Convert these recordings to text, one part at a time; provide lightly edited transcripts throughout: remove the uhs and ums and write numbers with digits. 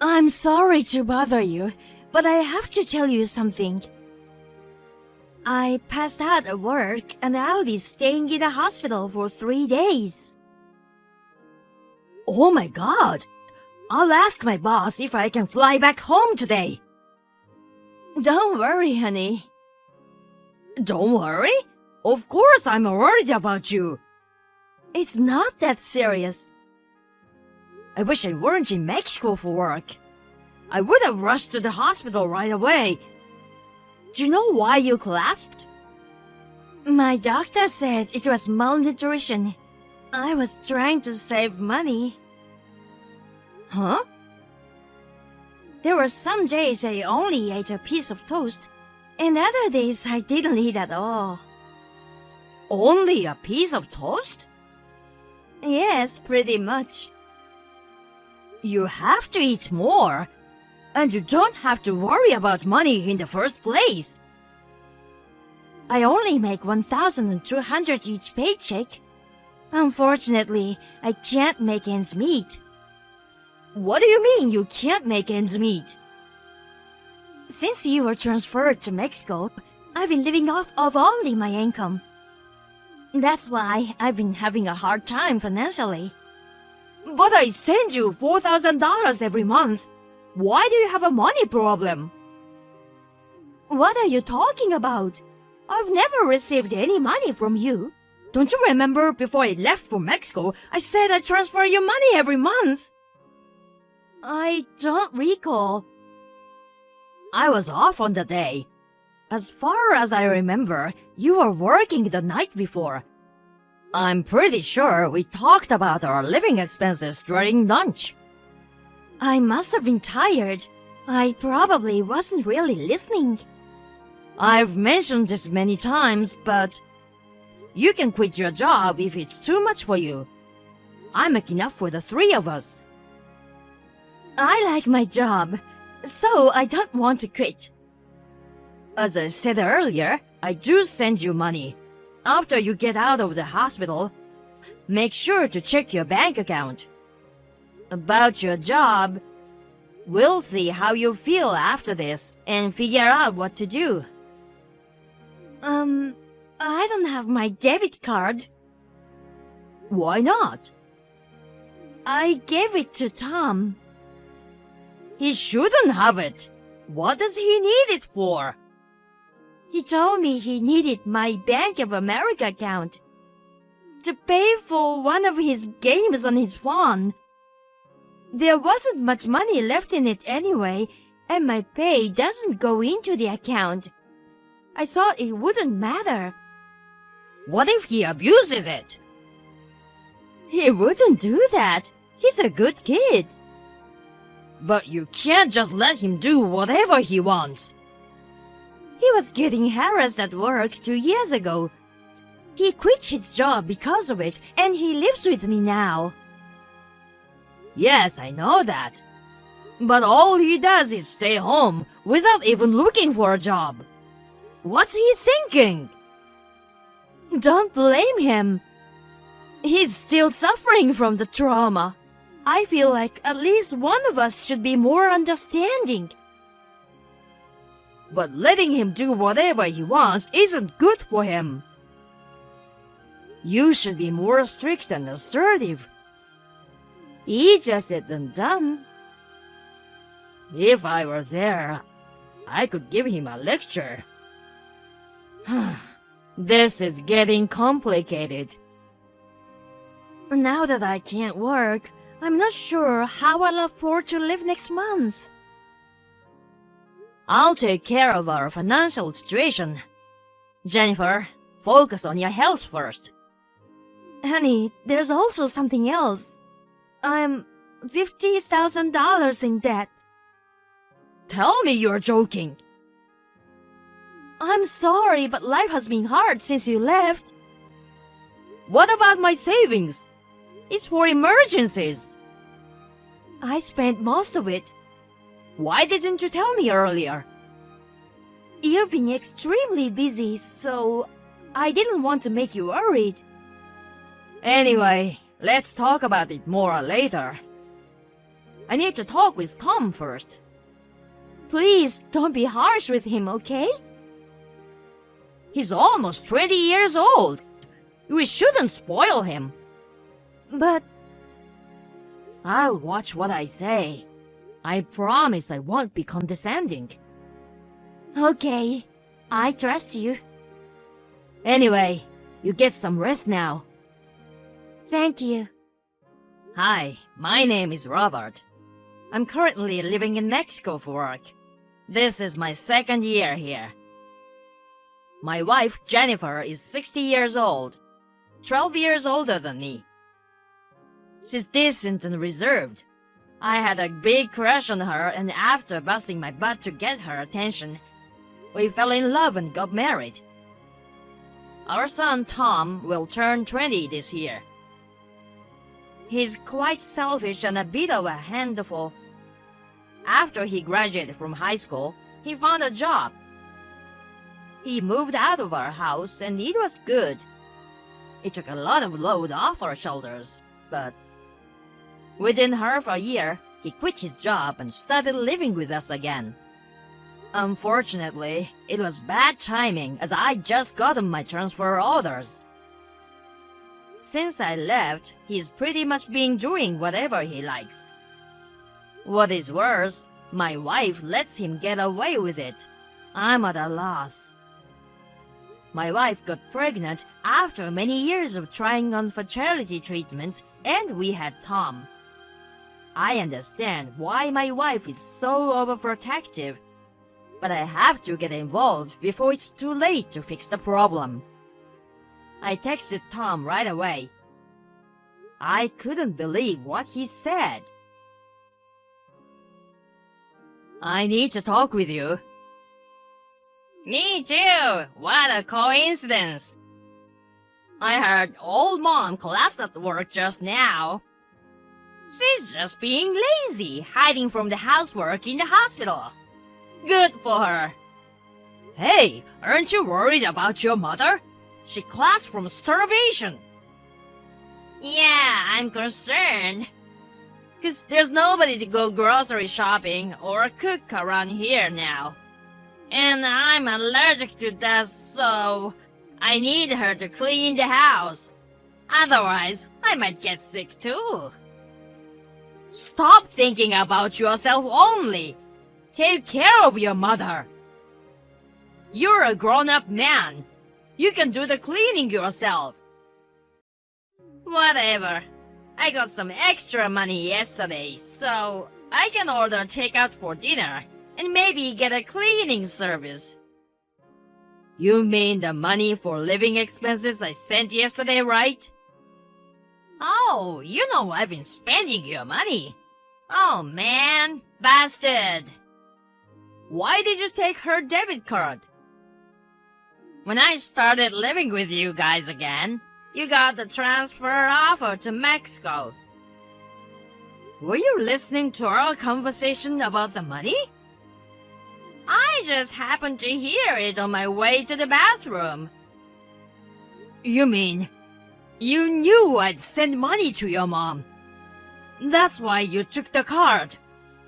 I'm sorry to bother you, but I have to tell you something. I passed out at work and I'll be staying in the hospital for 3 days. Oh my God! I'll ask my boss if I can fly back home today. Don't worry, honey. Don't worry? Of course I'm worried about you. It's not that serious. I wish I weren't in Mexico for work. I would have rushed to the hospital right away. Do you know why you collapsed? My doctor said it was malnutrition. I was trying to save money. Huh? There were some days I only ate a piece of toast, and other days I didn't eat at all. Only a piece of toast? Yes, pretty much. You have to eat more, and you don't have to worry about money in the first place. I only make 1,200 each paycheck. Unfortunately, I can't make ends meet. What do you mean you can't make ends meet? Since you were transferred to Mexico, I've been living off of only my income. That's why I've been having a hard time financially. But I send you $4,000 every month. Why do you have a money problem? What are you talking about? I've never received any money from you. Don't you remember before I left for Mexico, I said I'd transfer you money every month? I don't recall. I was off on the day. As far as I remember, you were working the night before. I'm pretty sure we talked about our living expenses during lunch. I must have been tired. I probably wasn't really listening. I've mentioned this many times, but you can quit your job if it's too much for you. I make enough for the three of us. I like my job, so I don't want to quit. As I said earlier, I do send you money. After you get out of the hospital, make sure to check your bank account. About your job, we'll see how you feel after this and figure out what to do. I don't have my debit card. Why not? I gave it to Tom. He shouldn't have it. What does he need it for? He told me he needed my Bank of America account to pay for one of his games on his phone. There wasn't much money left in it anyway, and my pay doesn't go into the account. I thought it wouldn't matter. What if he abuses it? He wouldn't do that. He's a good kid. But you can't just let him do whatever he wants. He was getting harassed at work 2 years ago. He quit his job because of it, and he lives with me now. Yes, I know that. But all he does is stay home without even looking for a job. What's he thinking? Don't blame him. He's still suffering from the trauma. I feel like at least one of us should be more understanding. But letting him do whatever he wants isn't good for him. You should be more strict and assertive. Easier said than done. If I were there, I could give him a lecture. This is getting complicated. Now that I can't work, I'm not sure how I'll afford to live next month. I'll take care of our financial situation. Jennifer, focus on your health first. Honey, there's also something else. I'm $50,000 in debt. Tell me you're joking. I'm sorry, but life has been hard since you left. What about my savings? It's for emergencies. I spent most of it. Why didn't you tell me earlier? You've been extremely busy, so I didn't want to make you worried. Anyway, let's talk about it more later. I need to talk with Tom first. Please don't be harsh with him, okay? He's almost 20 years old. We shouldn't spoil him. But I'll watch what I say. I promise I won't be condescending. Okay, I trust you. Anyway, you get some rest now. Thank you. Hi, my name is Robert. I'm currently living in Mexico for work. This is my second year here. My wife, Jennifer, is 60 years old, 12 years older than me. She's decent and reserved. I had a big crush on her, and after busting my butt to get her attention, we fell in love and got married. Our son, Tom, will turn 20 this year. He's quite selfish and a bit of a handful. After he graduated from high school, he found a job. He moved out of our house, and it was good. It took a lot of load off our shoulders, but within half a year, he quit his job and started living with us again. Unfortunately, it was bad timing as I just gotten my transfer orders. Since I left, he's pretty much been doing whatever he likes. What is worse, my wife lets him get away with it. I'm at a loss. My wife got pregnant after many years of trying on fertility treatment, and we had Tom. I understand why my wife is so overprotective, but I have to get involved before it's too late to fix the problem. I texted Tom right away. I couldn't believe what he said. I need to talk with you. Me too! What a coincidence! I heard old mom collapsed at work just now. She's just being lazy, hiding from the housework in the hospital. Good for her. Hey, aren't you worried about your mother? She collapsed from starvation. Yeah, I'm concerned. 'Cause there's nobody to go grocery shopping or cook around here now. And I'm allergic to dust, so I need her to clean the house. Otherwise, I might get sick too. Stop thinking about yourself only. Take care of your mother. You're a grown-up man. You can do the cleaning yourself. Whatever. I got some extra money yesterday, so I can order takeout for dinner and maybe get a cleaning service. You mean the money for living expenses I sent yesterday, right? Oh, you know I've been spending your money. Oh man, bastard. Why did you take her debit card? When I started living with you guys again, you got the transfer offer to Mexico. Were you listening to our conversation about the money? I just happened to hear it on my way to the bathroom. You mean you knew I'd send money to your mom? That's why you took the card.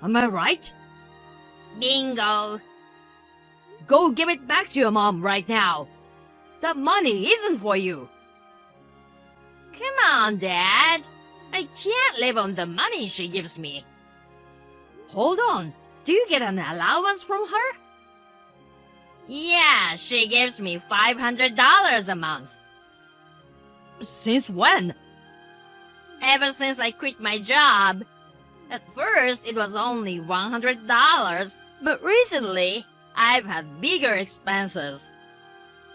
Am I right? Bingo. Go give it back to your mom right now. That money isn't for you. Come on, Dad. I can't live on the money she gives me. Hold on. Do you get an allowance from her? Yeah, she gives me $500 a month. Since when? Ever since I quit my job. At first, it was only $100, but recently, I've had bigger expenses.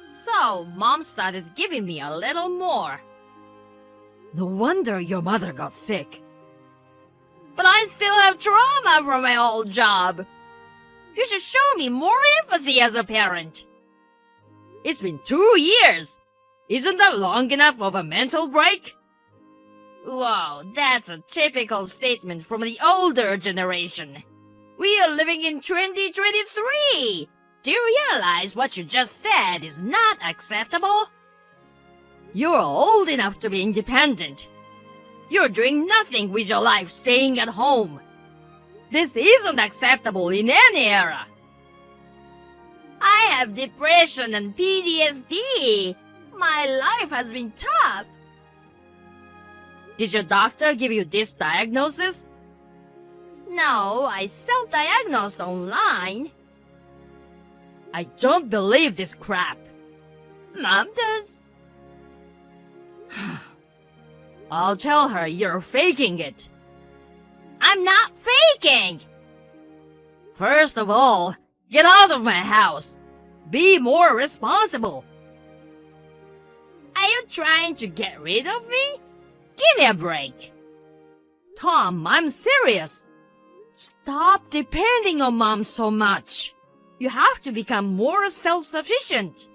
So, Mom started giving me a little more. No wonder your mother got sick. But I still have trauma from my old job. You should show me more empathy as a parent. It's been 2 years. Isn't that long enough of a mental break? Whoa, that's a typical statement from the older generation. We are living in 2023. Do you realize what you just said is not acceptable? You're old enough to be independent. You're doing nothing with your life staying at home. This isn't acceptable in any era. I have depression and PTSD. My life has been tough. Did your doctor give you this diagnosis? No, I self-diagnosed online. I don't believe this crap. Mom does. I'll tell her you're faking it. I'm not faking! First of all, get out of my house. Be more responsible. Are you trying to get rid of me? Give me a break. Tom, I'm serious. Stop depending on Mom so much. You have to become more self-sufficient.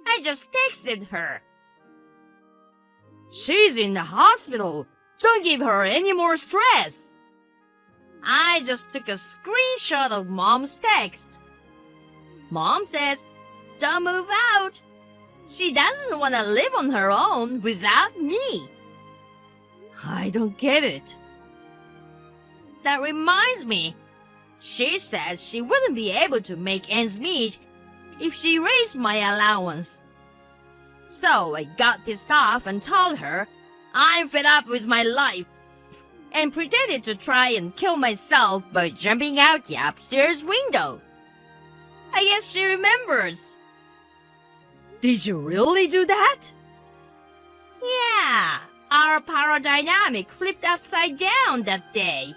I just texted her. She's in the hospital. Don't give her any more stress. I just took a screenshot of Mom's text. Mom says, don't move out. She doesn't want to live on her own without me. I don't get it. That reminds me. She says she wouldn't be able to make ends meet if she raised my allowance. So I got pissed off and told her I'm fed up with my life and pretended to try and kill myself by jumping out the upstairs window. I guess she remembers. Did you really do that? Yeah, our power dynamic flipped upside down that day.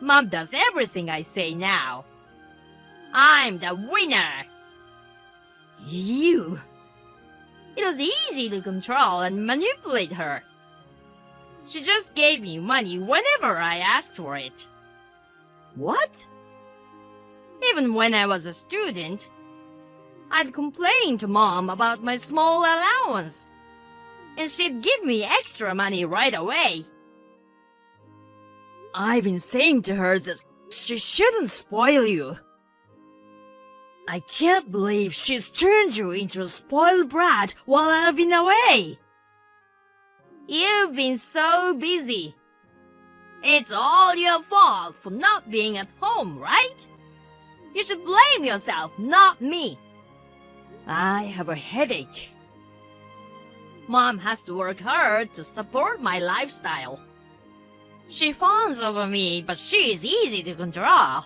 Mom does everything I say now. I'm the winner. You. It was easy to control and manipulate her. She just gave me money whenever I asked for it. What? Even when I was a student, I'd complain to Mom about my small allowance, and she'd give me extra money right away. I've been saying to her that she shouldn't spoil you. I can't believe she's turned you into a spoiled brat while I've been away. You've been so busy. It's all your fault for not being at home, right? You should blame yourself, not me. I have a headache. Mom has to work hard to support my lifestyle. She fawns over me, but she's easy to control.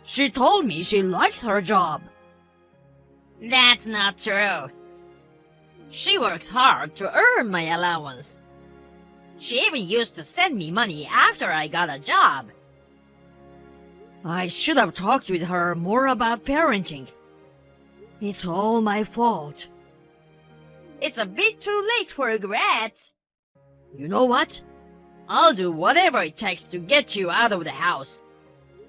She told me she likes her job. That's not true. She works hard to earn my allowance. She even used to send me money after I got a job. I should have talked with her more about parenting. It's all my fault. It's a bit too late for regrets. You know what? I'll do whatever it takes to get you out of the house.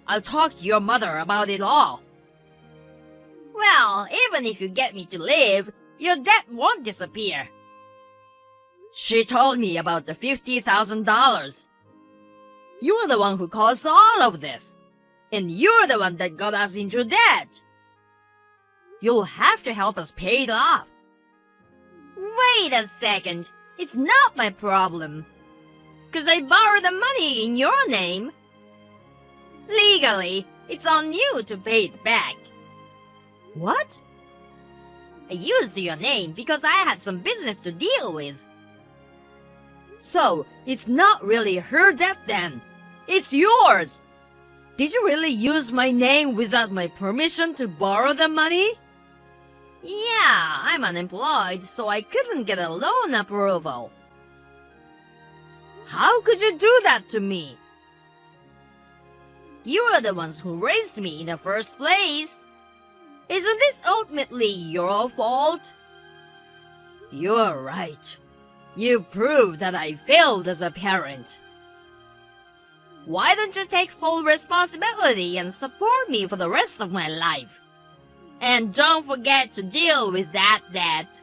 I'll talk to your mother about it all. Well, even if you get me to live, your debt won't disappear. She told me about the $50,000. You're the one who caused all of this. And you're the one that got us into debt. You'll have to help us pay it off. Wait a second. It's not my problem. 'Cause I borrowed the money in your name. Legally, it's on you to pay it back. What? I used your name because I had some business to deal with. So, it's not really her debt then. It's yours. Did you really use my name without my permission to borrow the money? Yeah, I'm unemployed, so I couldn't get a loan approval. How could you do that to me? You are the ones who raised me in the first place. Isn't this ultimately your fault? You're right. You proved that I failed as a parent. Why don't you take full responsibility and support me for the rest of my life? And don't forget to deal with that debt.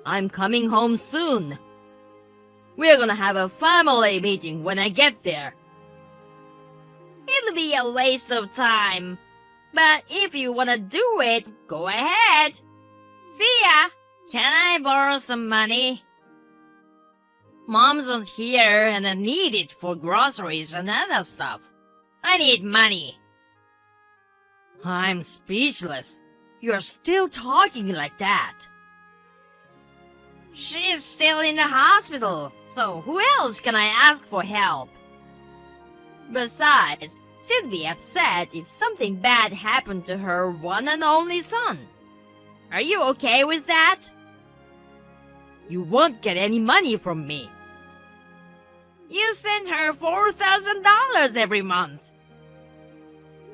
I'm coming home soon. We're gonna have a family meeting when I get there. It'll be a waste of time. But if you wanna do it, go ahead. See ya! Can I borrow some money? Mom's not here and I need it for groceries and other stuff. I need money. I'm speechless. You're still talking like that. She's still in the hospital, so who else can I ask for help? Besides, she'd be upset if something bad happened to her one and only son. Are you okay with that? You won't get any money from me. You send her $4,000 every month.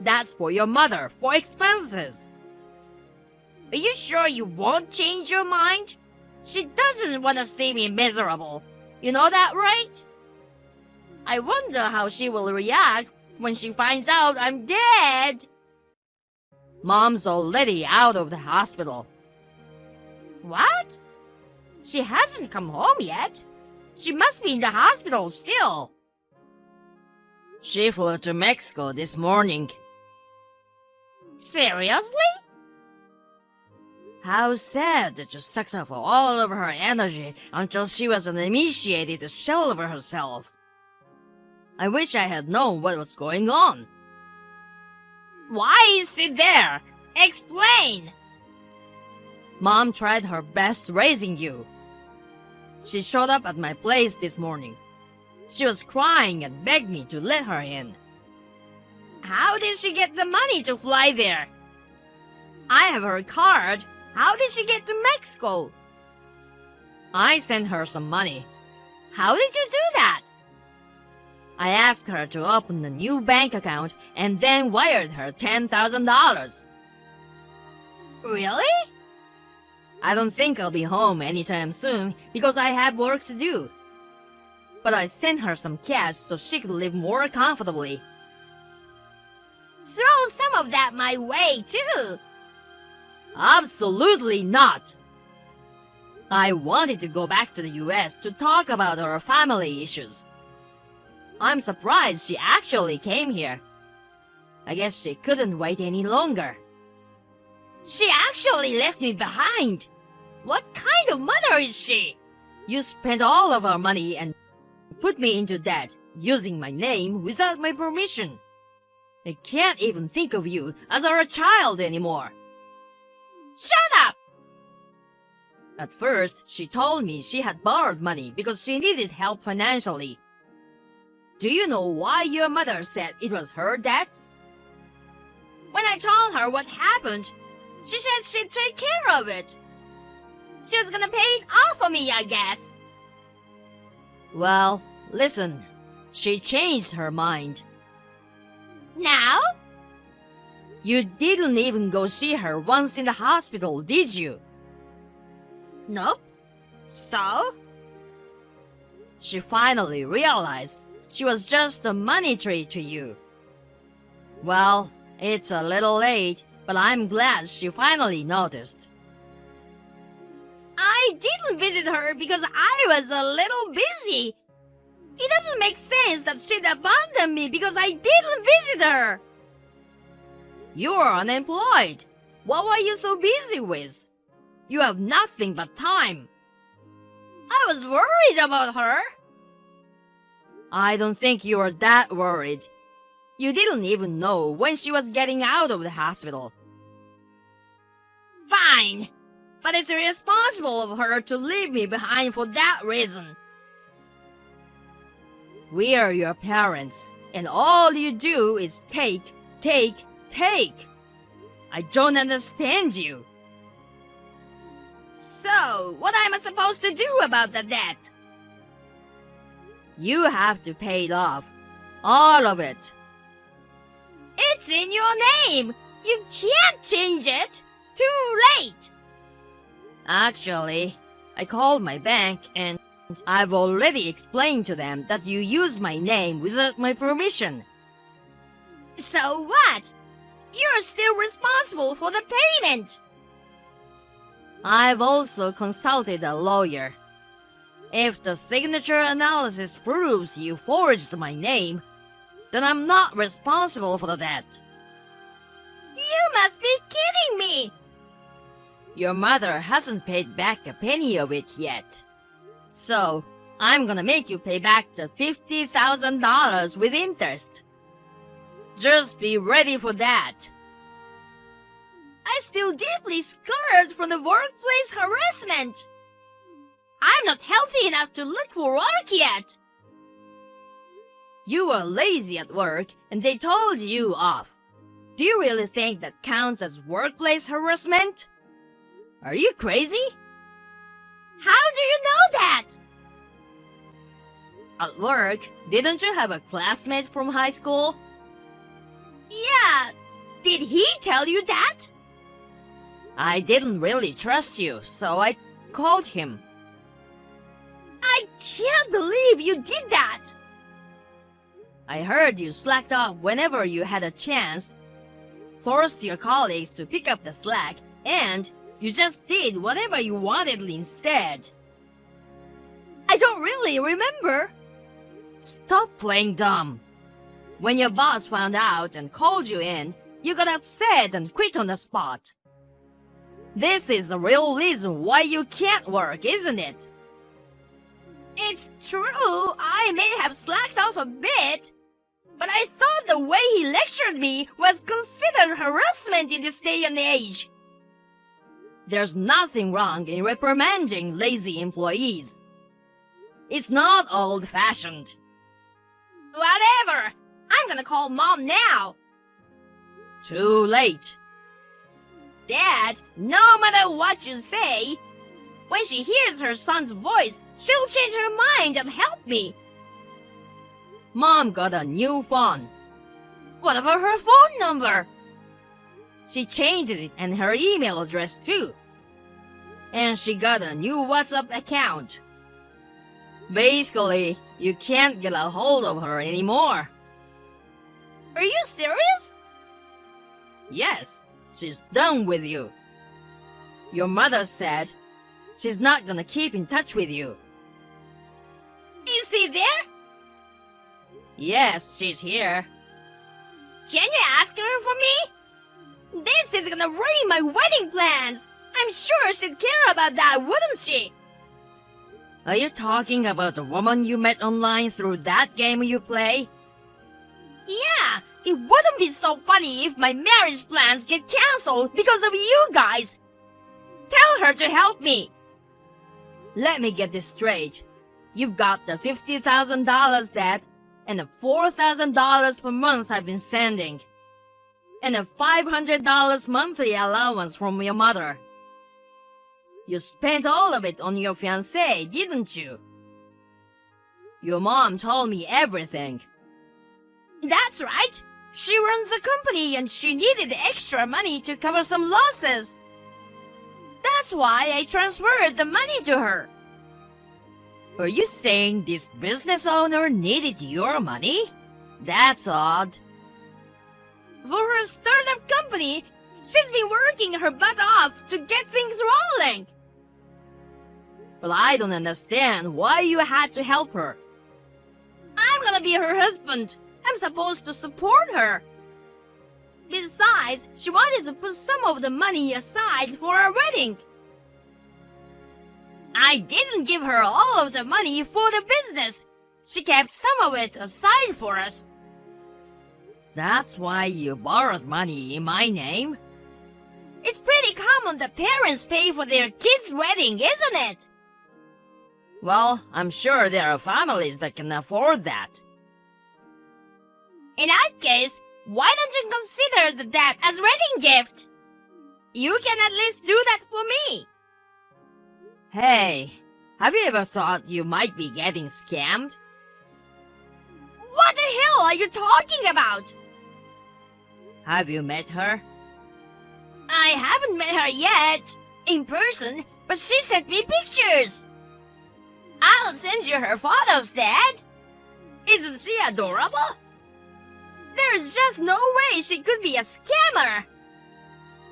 That's for your mother, for expenses. Are you sure you won't change your mind? She doesn't want to see me miserable. You know that, right? I wonder how she will react when she finds out I'm dead. Mom's already out of the hospital. What? She hasn't come home yet. She must be in the hospital still. She flew to Mexico this morning. Seriously? How sad that you sucked up all of her energy until she was an emaciated shell of herself. I wish I had known what was going on. Why is she there? Explain! Mom tried her best raising you. She showed up at my place this morning. She was crying and begged me to let her in. How did she get the money to fly there? I have her card. How did she get to Mexico? I sent her some money. How did you do that? I asked her to open a new bank account and then wired her $10,000. Really? I don't think I'll be home anytime soon because I have work to do. But I sent her some cash so she could live more comfortably. Throw some of that my way, too. Absolutely not. I wanted to go back to the US to talk about our family issues. I'm surprised she actually came here. I guess she couldn't wait any longer. She actually left me behind. What kind of mother is she? You spent all of our money and put me into debt using my name without my permission. I can't even think of you as our child anymore. Shut up! At first, she told me she had borrowed money because she needed help financially. Do you know why your mother said it was her debt? When I told her what happened, she said she'd take care of it. She was gonna pay it off for me, I guess. Well, listen, she changed her mind. Now? You didn't even go see her once in the hospital, did you? Nope. So? She finally realized she was just a money tree to you. Well, it's a little late, but I'm glad she finally noticed. I didn't visit her because I was a little busy. It doesn't make sense that she'd abandon me because I didn't visit her. You are unemployed. What were you so busy with? You have nothing but time. I was worried about her. I don't think you were that worried. You didn't even know when she was getting out of the hospital. Fine, but it's irresponsible of her to leave me behind for that reason. We are your parents, and all you do is take. I don't understand you. So, what am I supposed to do about the debt? You have to pay it off. All of it. It's in your name. You can't change it. Too late. Actually, I called my bank and I've already explained to them that you used my name without my permission. So what? You're still responsible for the payment. I've also consulted a lawyer. If the signature analysis proves you forged my name, then I'm not responsible for the debt. You must be kidding me! Your mother hasn't paid back a penny of it yet. So, I'm gonna make you pay back the $50,000 with interest. Just be ready for that. I'm still deeply scarred from the workplace harassment. I'm not healthy enough to look for work yet. You were lazy at work and they told you off. Do you really think that counts as workplace harassment? Are you crazy? How do you know that? At work, didn't you have a classmate from high school? Yeah, did he tell you that? I didn't really trust you, so I called him. I can't believe you did that! I heard you slacked off whenever you had a chance, forced your colleagues to pick up the slack, and you just did whatever you wanted instead. I don't really remember. Stop playing dumb. When your boss found out and called you in, you got upset and quit on the spot. This is the real reason why you can't work, isn't it? It's true, I may have slacked off a bit, but I thought the way he lectured me was considered harassment in this day and age. There's nothing wrong in reprimanding lazy employees. It's not old-fashioned. Whatever! I'm gonna call Mom now! Too late. Dad, no matter what you say, when she hears her son's voice, she'll change her mind and help me. Mom got a new phone. What about her phone number? She changed it and her email address too. And she got a new WhatsApp account. Basically, you can't get a hold of her anymore. Are you serious? Yes, she's done with you. Your mother said she's not gonna keep in touch with you. Is she there? Yes, she's here. Can you ask her for me? This is gonna ruin my wedding plans. I'm sure she'd care about that, wouldn't she? Are you talking about the woman you met online through that game you play? Yeah, it wouldn't be so funny if my marriage plans get cancelled because of you guys. Tell her to help me. Let me get this straight. You've got the $50,000 debt and the $4,000 per month I've been sending, and a $500 monthly allowance from your mother. You spent all of it on your fiancé, didn't you? Your mom told me everything. That's right. She runs a company and she needed extra money to cover some losses. That's why I transferred the money to her. Are you saying this business owner needed your money? That's odd. For her startup company, she's been working her butt off to get things rolling. But I don't understand why you had to help her. I'm gonna be her husband. I'm supposed to support her. Besides, she wanted to put some of the money aside for our wedding. I didn't give her all of the money for the business. She kept some of it aside for us. That's why you borrowed money in my name? It's pretty common that parents pay for their kids' wedding, isn't it? Well, I'm sure there are families that can afford that. In that case, why don't you consider the debt as wedding gift? You can at least do that for me. Hey, have you ever thought you might be getting scammed? What the hell are you talking about? Have you met her? I haven't met her yet, in person, but she sent me pictures. I'll send you her photos, Dad. Isn't she adorable? There's just no way she could be a scammer.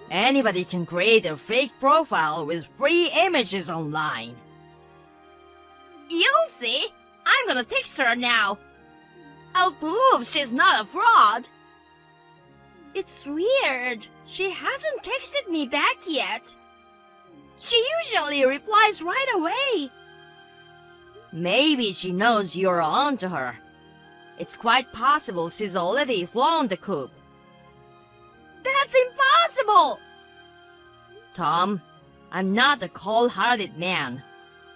Anybody can create a fake profile with free images online. You'll see. I'm gonna text her now. I'll prove she's not a fraud. It's weird. She hasn't texted me back yet. She usually replies right away. Maybe she knows you're on to her. It's quite possible she's already flown the coop. That's impossible! Tom, I'm not a cold-hearted man.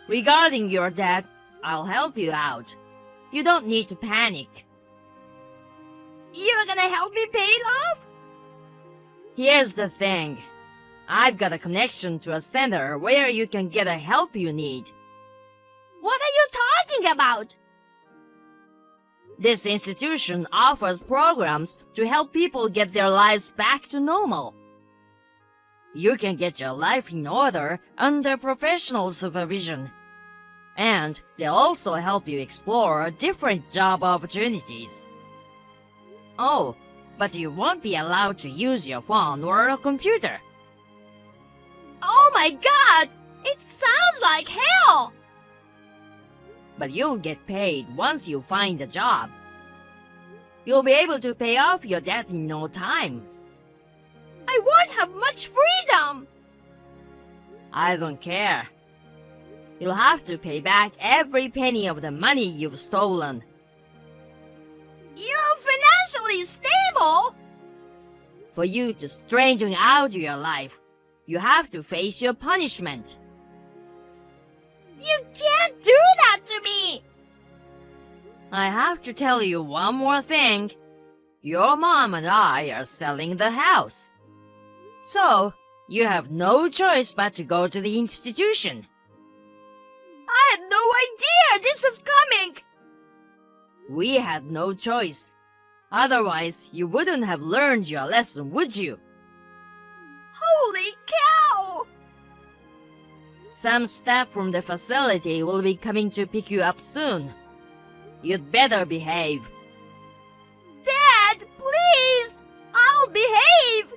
Regarding your debt, I'll help you out. You don't need to panic. You're gonna help me pay it off? Here's the thing. I've got a connection to a center where you can get the help you need. What are you talking about? This institution offers programs to help people get their lives back to normal. You can get your life in order under professional supervision. And they'll also help you explore different job opportunities. Oh, but you won't be allowed to use your phone or a computer. Oh my God! It sounds like hell! But you'll get paid once you find a job. You'll be able to pay off your debt in no time. I won't have much freedom! I don't care. You'll have to pay back every penny of the money you've stolen. You're financially stable? For you to straighten out your life, you have to face your punishment. You can't do that to me! I have to tell you one more thing. Your mom and I are selling the house. So, you have no choice but to go to the institution. I had no idea this was coming! We had no choice. Otherwise, you wouldn't have learned your lesson, would you? Holy cow! Some staff from the facility will be coming to pick you up soon. You'd better behave. Dad, please! I'll behave!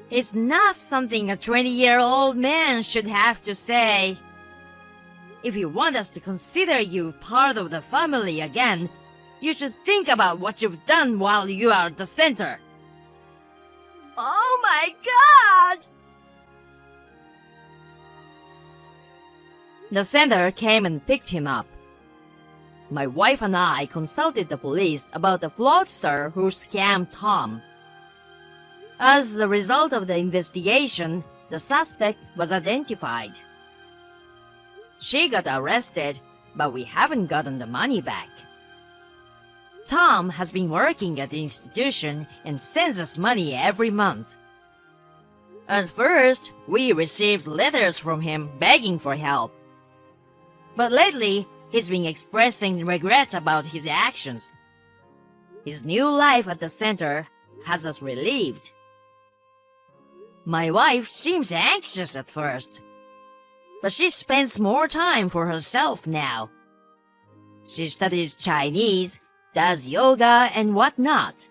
It's not something a 20-year-old man should have to say. If you want us to consider you part of the family again, you should think about what you've done while you are at the center. Oh my God! The center came and picked him up. My wife and I consulted the police about the fraudster who scammed Tom. As the result of the investigation, the suspect was identified. She got arrested, but we haven't gotten the money back. Tom has been working at the institution and sends us money every month. At first, we received letters from him begging for help. But lately, he's been expressing regret about his actions. His new life at the center has us relieved. My wife seems anxious at first, but she spends more time for herself now. She studies Chinese, does yoga and whatnot.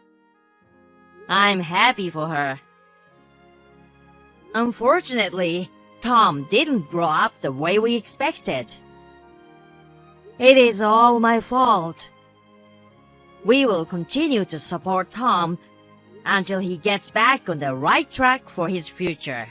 I'm happy for her. Unfortunately, Tom didn't grow up the way we expected. It is all my fault. We will continue to support Tom until he gets back on the right track for his future.